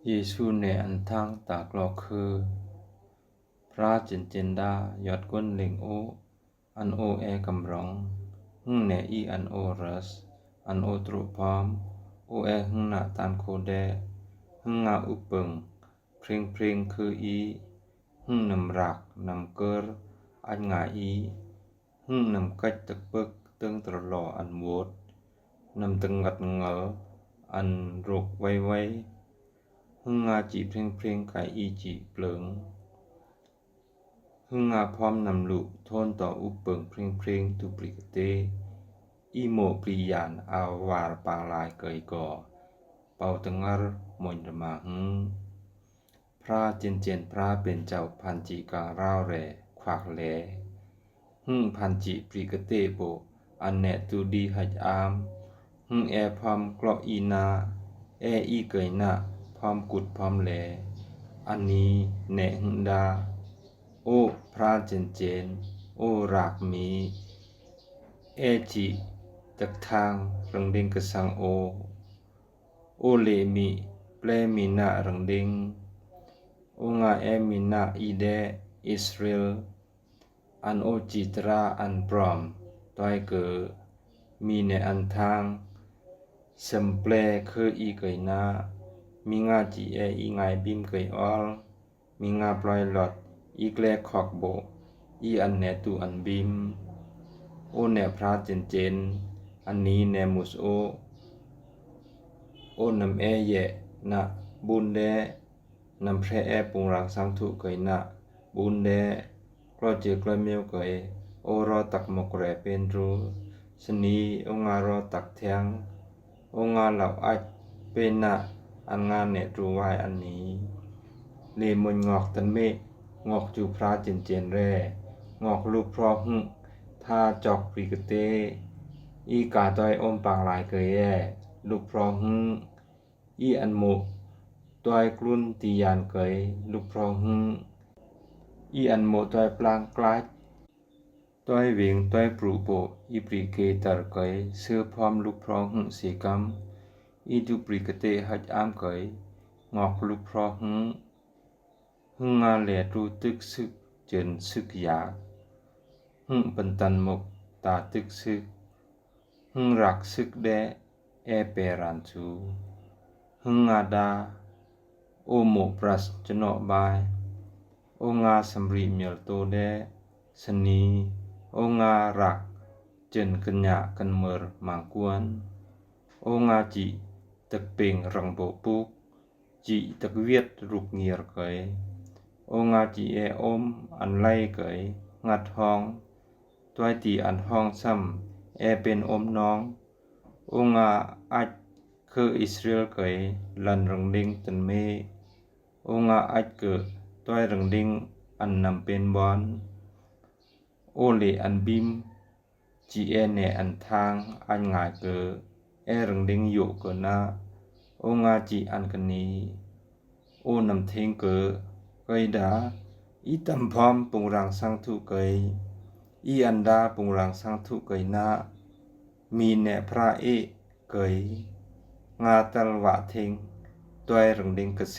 เยซูในอันทางตากลอคือพระจินจินดายอดก้นเล็งโออันโอแอกำรองหึ่งในอีอันโอรัสอันโอตรุพร้อมโอแอหึ่งหน้าตานโคแดหึ่งงาอุปเปิงเพลงคืออีหึ่งนำรักนำเกิรอันงาอีหึ่งนำกัดตะปึกตึงตรลออันโวดนำตึงงัดเงลอันรุกไว้หึ่งงาจีเพลงไก่อีจีเปลืองหึ่งงาพร้อมนำลุโทนต่ออุปเปิงเพลงตุปริกเตอีโมปริยานอาวาปางลายเกยก่อเป่าตังรมนระมาหึ่งพระเจนพระเป็นเจ้าพันจีการ่าวแร่ควักแหลหึ่งพันจีปริกเตโบอันแนตูดีหัดอามหึ่งแอพร้อมกลออีนาแออีเกยนาพร้อมกุดพร้อมแหลอันนี้แหนหึ่งดาโอพระเจนโอรากมีเอจิตักทางรังเด้งกสังโอเลมีเปลมีนารังเด้งโองาเอมีนาอีเดอิสราเอลอันโอจิตราอันพร้อมต้อยเกอมีในอันทางสัมเปลคืออีเกยนามีงาจีเออีไงบิมเกยออลมีงาปลอยหลอดอีเกลขอกโบอีอันเนตูอันบิมโอเนพระเจนอันนี้เนมุสโอนำเอเยนะบุญเดนำเพรเอปุงรังสังทุเกยนะบุญเดกลอเจกลเมียวเกยโอรอตักมกแรเป็นรูสนีองารอตักเทียงองาเหล่าอัจเป็นนะอันงานเนตรูไวอันนี้เลมนงอกตันเมงอกจูพระเจนแรงอกลูกพรอหึท่าจอกปริกเตอีกาต้อยอมปางลายเกยแย่ลูกพรอหึอีอันโมต้อยกลุ่นตียานเกยลูกพรอหึอีอันโมต้อยปลางกลายต้อยเวียงต้อยปรูโบอีปริเกตร์เกยเสื้อพร้อมลูกพรอหึสีกำอีดูปริกเตหัดอามเกยงอกลูกพรอหึงาเหลรูตึกซึกเจนซึกยาหึปันตันมกตาตึกซึกหึรักซึกแดเอเปรันจูหึงาดาโอโมปรัสจนอบายโองาสมรีเมียลโตเดสนีโองารักเจนกัญญากันเมอร์มังกวนโองาจิตะเป่งรังโบปุกจิตะเวียดรุกเงียร์เกยโองาจิเออมอันไลเกยงัดห้องตัวตีอันห้องซ้ำเอเป็นอมน้องโองาอัจคืออิสราเอลเกยลันรังดิงตันเมโองาอัจเกิดตัวรังดิงอันนำเป็นบอนโอเลอันบิมจีเอเนอันทางอันง่ายเกอเอรังดิงโยเกนาโองาจีอันกันนี้โอนำเทงเกอเกยดาอีตัมพร้อมปุงรังสังทุเกยอีอันดาปุงรังสังทุเกยนามีเนพระเอเกยงาตลวะเทงตัวรังดิงกเซ